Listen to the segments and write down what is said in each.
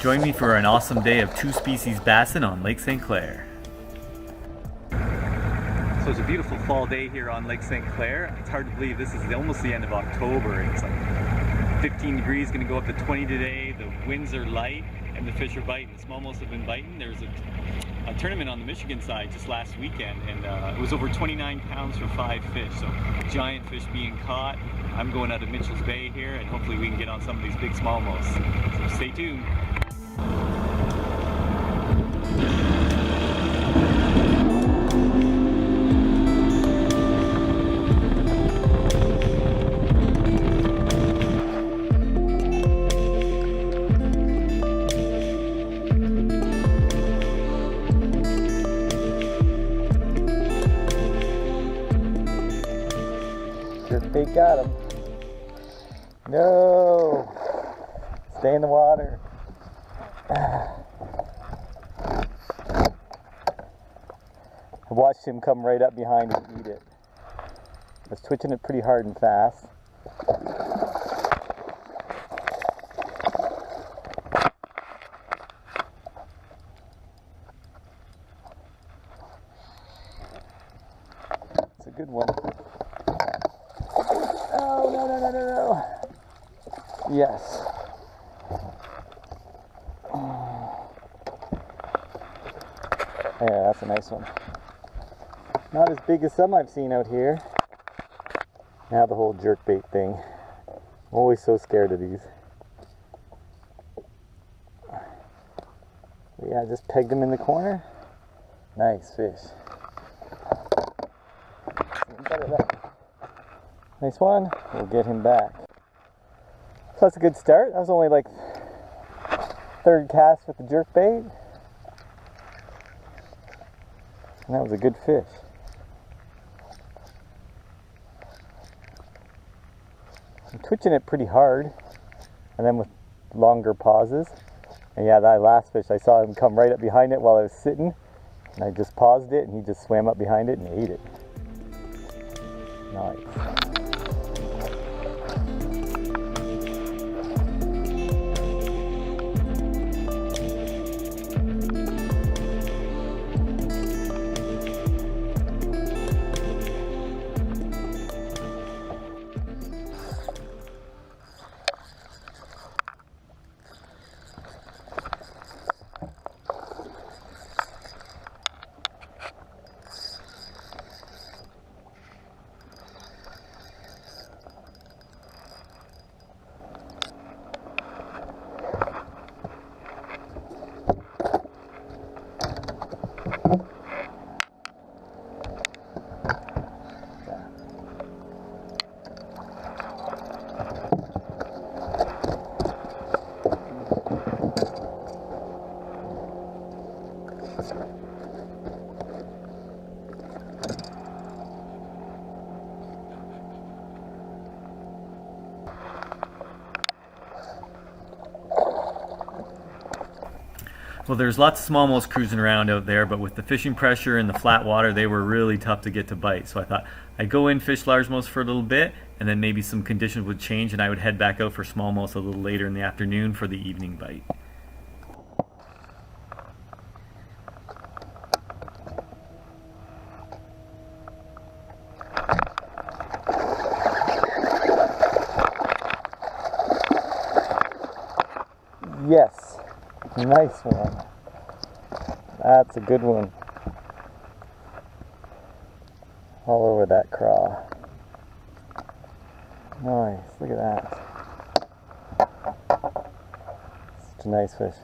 Join me for an awesome day of two-species bassing on Lake St Clair. So it's a beautiful fall day here on Lake St Clair. It's hard to believe this is almost the end of October. It's like 15 degrees, going to go up to 20 today. The winds are light and the fish are biting. The smallmouths have been biting. There was a tournament on the Michigan side just last weekend, and it was over 29 pounds for 5 fish. So giant fish being caught. I'm going out of Mitchell's Bay here, and hopefully we can get on some of these big smallmouths. So stay tuned. Bait got him. No! Stay in the water. I watched him come right up behind and eat it. I was twitching it pretty hard and fast. It's a good one. Oh, no. Yes. Yeah, that's a nice one. Not as big as some I've seen out here. Now the whole jerkbait thing. I'm always so scared of these. But yeah, I just pegged him in the corner. Nice fish. Nice one. We'll get him back. So that's a good start. That was only like third cast with the jerkbait. And that was a good fish. I'm twitching it pretty hard, and then with longer pauses. And yeah, that last fish, I saw him come right up behind it while I was sitting, and I just paused it, and he just swam up behind it and ate it. Nice. Well, there's lots of smallmouths cruising around out there, but with the fishing pressure and the flat water, they were really tough to get to bite. So I thought I'd go in, fish largemouths for a little bit, and then maybe some conditions would change, and I would head back out for smallmouths a little later in the afternoon for the evening bite. Yes. Nice one. That's a good one. All over that craw. Nice. Look at that. Such a nice fish.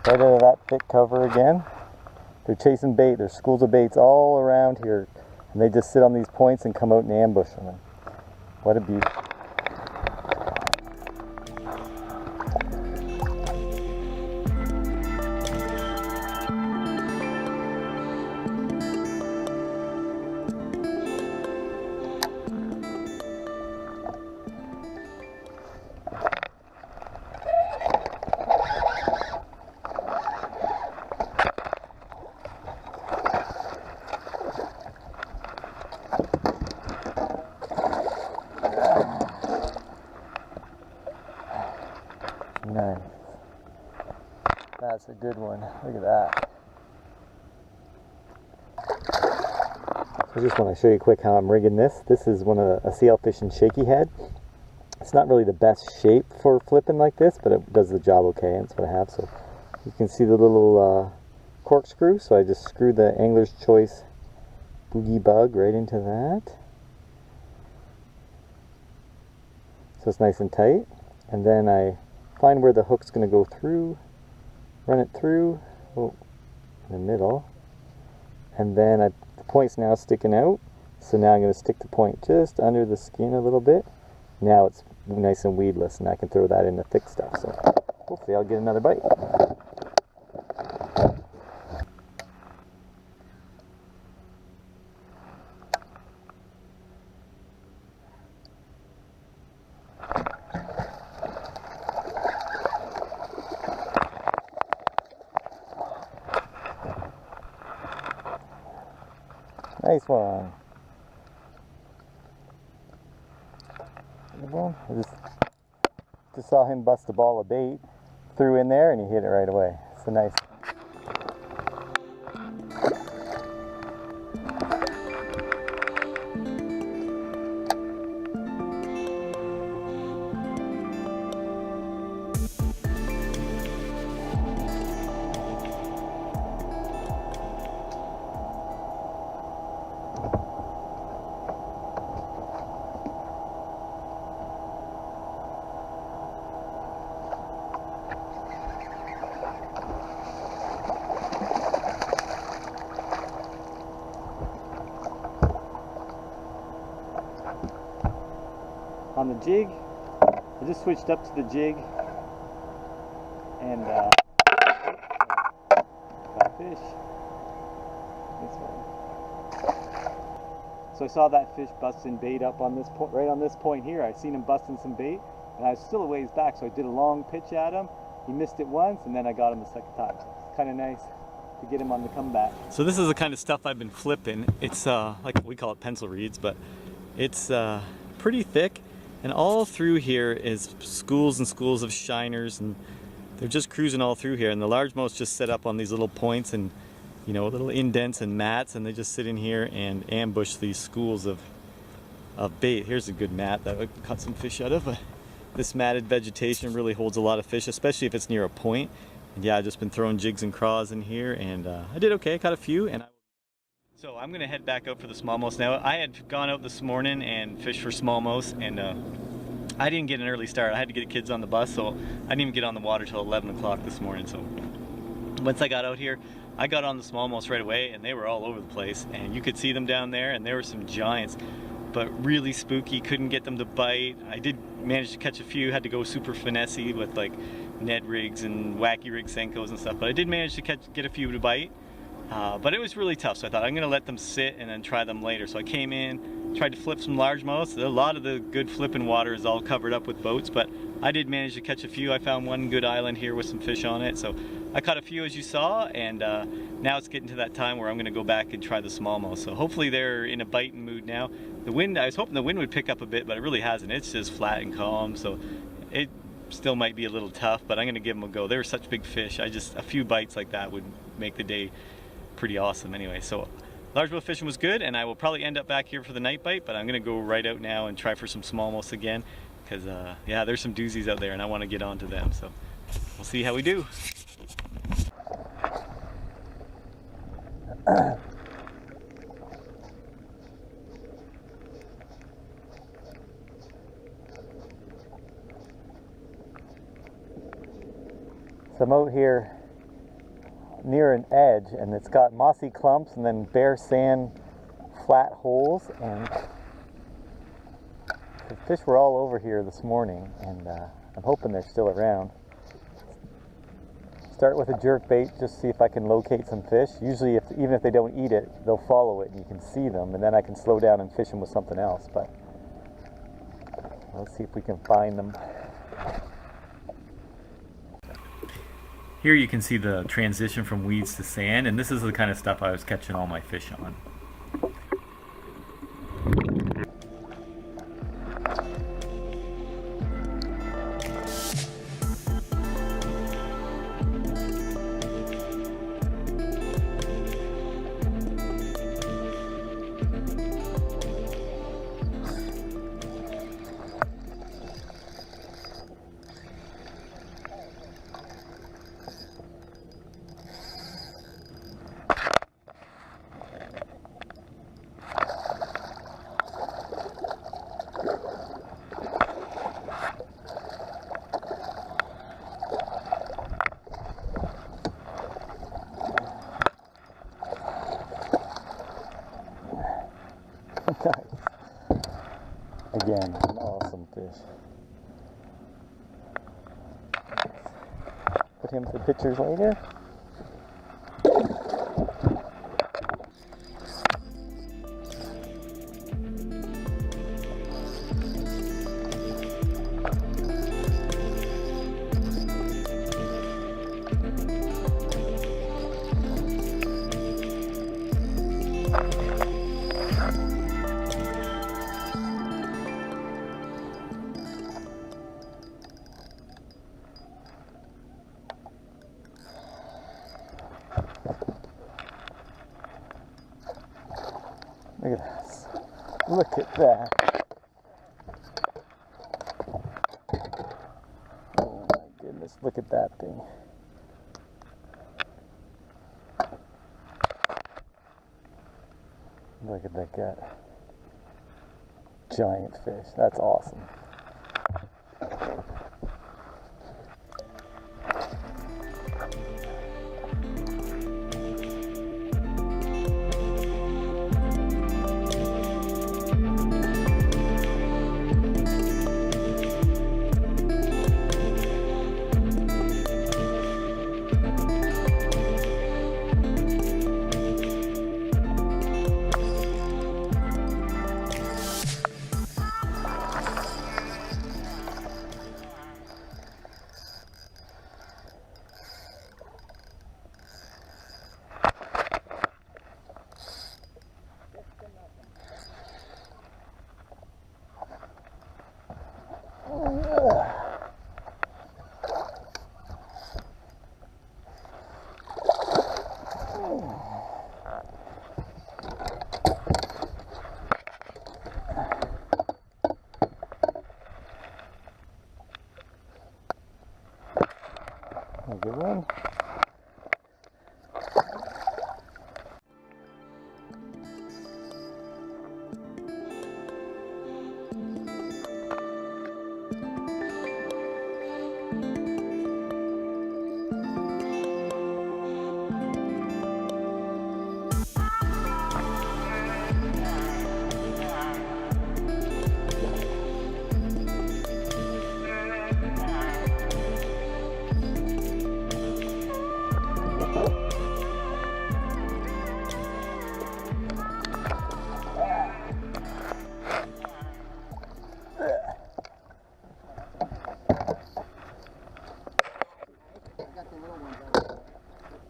Right out of that thick cover again. They're chasing bait. There's schools of baits all around here. And they just sit on these points and come out and ambush them. What a beauty. Nice. That's a good one. Look at that. So I just want to show you quick how I'm rigging this. This is one of a CL fishing shaky head. It's not really the best shape for flipping like this, but it does the job okay, and that's what I have. So you can see the little corkscrew, so I just screwed the Angler's Choice Boogie Bug right into that. So it's nice and tight. And then I find where the hook's going to go through, run it through, in the middle. And then the point's now sticking out, so now I'm going to stick the point just under the skin a little bit. Now it's nice and weedless, and I can throw that in the thick stuff. So hopefully I'll get another bite. Nice one. I just saw him bust a ball of bait, threw in there, and he hit it right away. So nice. On the jig, I just switched up to the jig and got a fish. This one. So I saw that fish busting bait up on this point, right on this point here. I seen him busting some bait, and I was still a ways back, so I did a long pitch at him. He missed it once, and then I got him the second time. So it's kind of nice to get him on the comeback. So this is the kind of stuff I've been flipping. It's like we call it pencil reeds, but it's pretty thick. And all through here is schools and schools of shiners, and they're just cruising all through here. And the largemouths just set up on these little points and, you know, little indents and mats, and they just sit in here and ambush these schools of bait. Here's a good mat that I caught some fish out of. This matted vegetation really holds a lot of fish, especially if it's near a point. And yeah, I've just been throwing jigs and craws in here, and I did okay. I caught a few, and so I'm gonna head back out for the smallmouths now. I had gone out this morning and fished for smallmouths, and I didn't get an early start. I had to get the kids on the bus, so I didn't even get on the water till 11 o'clock this morning. So once I got out here, I got on the smallmouths right away, and they were all over the place, and you could see them down there, and there were some giants, but really spooky. Couldn't get them to bite. I did manage to catch a few. Had to go super finessey with like Ned rigs and wacky rig Senkos and stuff, but I did manage to get a few to bite. But it was really tough, so I thought I'm gonna let them sit and then try them later. So I came in, tried to flip some largemouths. A lot of the good flipping water is all covered up with boats, but I did manage to catch a few. I found one good island here with some fish on it, so I caught a few as you saw, and now it's getting to that time where I'm gonna go back and try the smallmouth. So hopefully they're in a biting mood now. The wind, I was hoping the wind would pick up a bit, but it really hasn't. It's just flat and calm, so it still might be a little tough, but I'm gonna give them a go. They were such big fish. A few bites like that would make the day pretty awesome anyway. So largemouth fishing was good, and I will probably end up back here for the night bite, but I'm gonna go right out now and try for some smallmouths again, because yeah, there's some doozies out there and I want to get onto them. So we'll see how we do. So I'm out here near an edge, and it's got mossy clumps and then bare sand flat holes, and the fish were all over here this morning, and I'm hoping they're still around. Start with a jerk bait, just see if I can locate some fish. Usually even if they don't eat it, they'll follow it and you can see them, and then I can slow down and fish them with something else. But let's see if we can find them. Here you can see the transition from weeds to sand, and this is the kind of stuff I was catching all my fish on. Again, an awesome fish. Put him for pictures later. Look at this. Look at that. Oh my goodness, look at that thing. Look at that gut. Giant fish. That's awesome. A good one.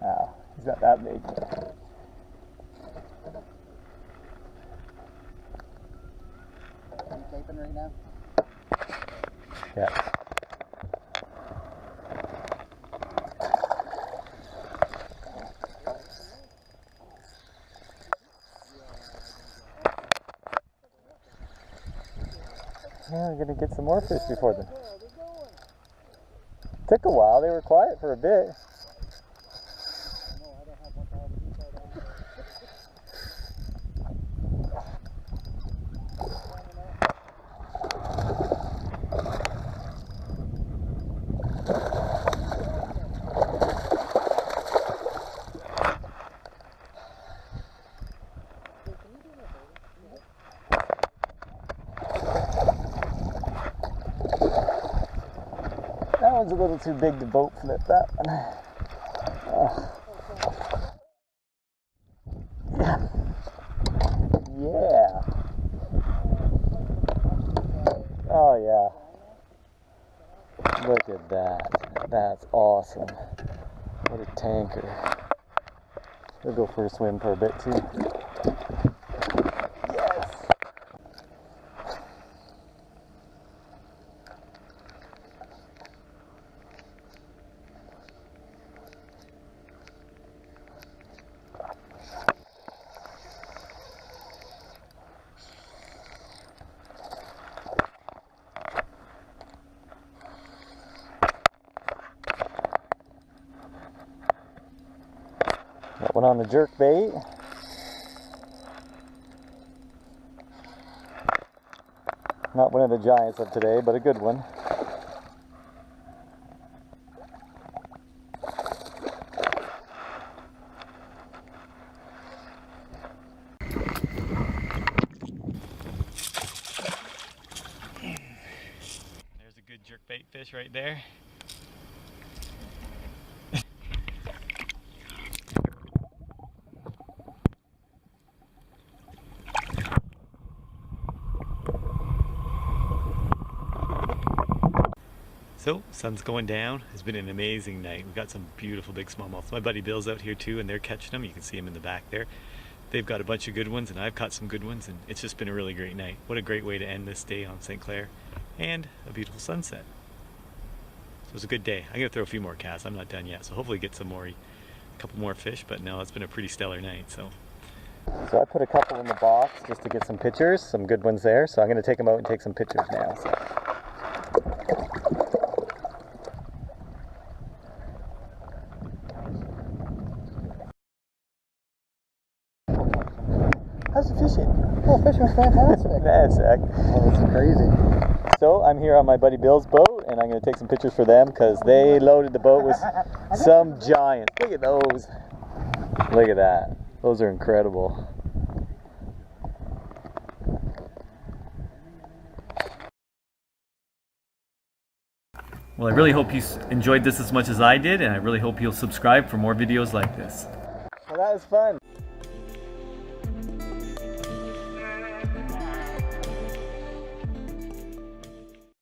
Wow, he's not that big. Are you taping right now? Yeah. Yeah, we're gonna get some more fish before then. Took a while, they were quiet for a bit. That one's a little too big to boat flip, that one. Yeah. Yeah. Oh yeah. Look at that. That's awesome. What a tanker. We'll go for a swim for a bit too. Yes. Got one on the jerk bait. Not one of the giants of today, but a good one. fish right there. So, sun's going down. It's been an amazing night. We've got some beautiful big smallmouths. My buddy Bill's out here too, and they're catching them. You can see him in the back there. They've got a bunch of good ones, and I've caught some good ones, and it's just been a really great night. What a great way to end this day on St. Clair, and a beautiful sunset. So it was a good day. I'm gonna throw a few more casts. I'm not done yet, so hopefully get a couple more fish. But no, it's been a pretty stellar night. So I put a couple in the box just to get some pictures, some good ones there. So I'm going to take them out and take some pictures now. So. How's the fishing? Oh, fishing's fantastic. That's Oh, it's crazy. So I'm here on my buddy Bill's boat, and I'm going to take some pictures for them because they loaded the boat with some giants. Look at those. Look at that. Those are incredible. well, I really hope you enjoyed this as much as I did, and I really hope you'll subscribe for more videos like this. Well, that was fun.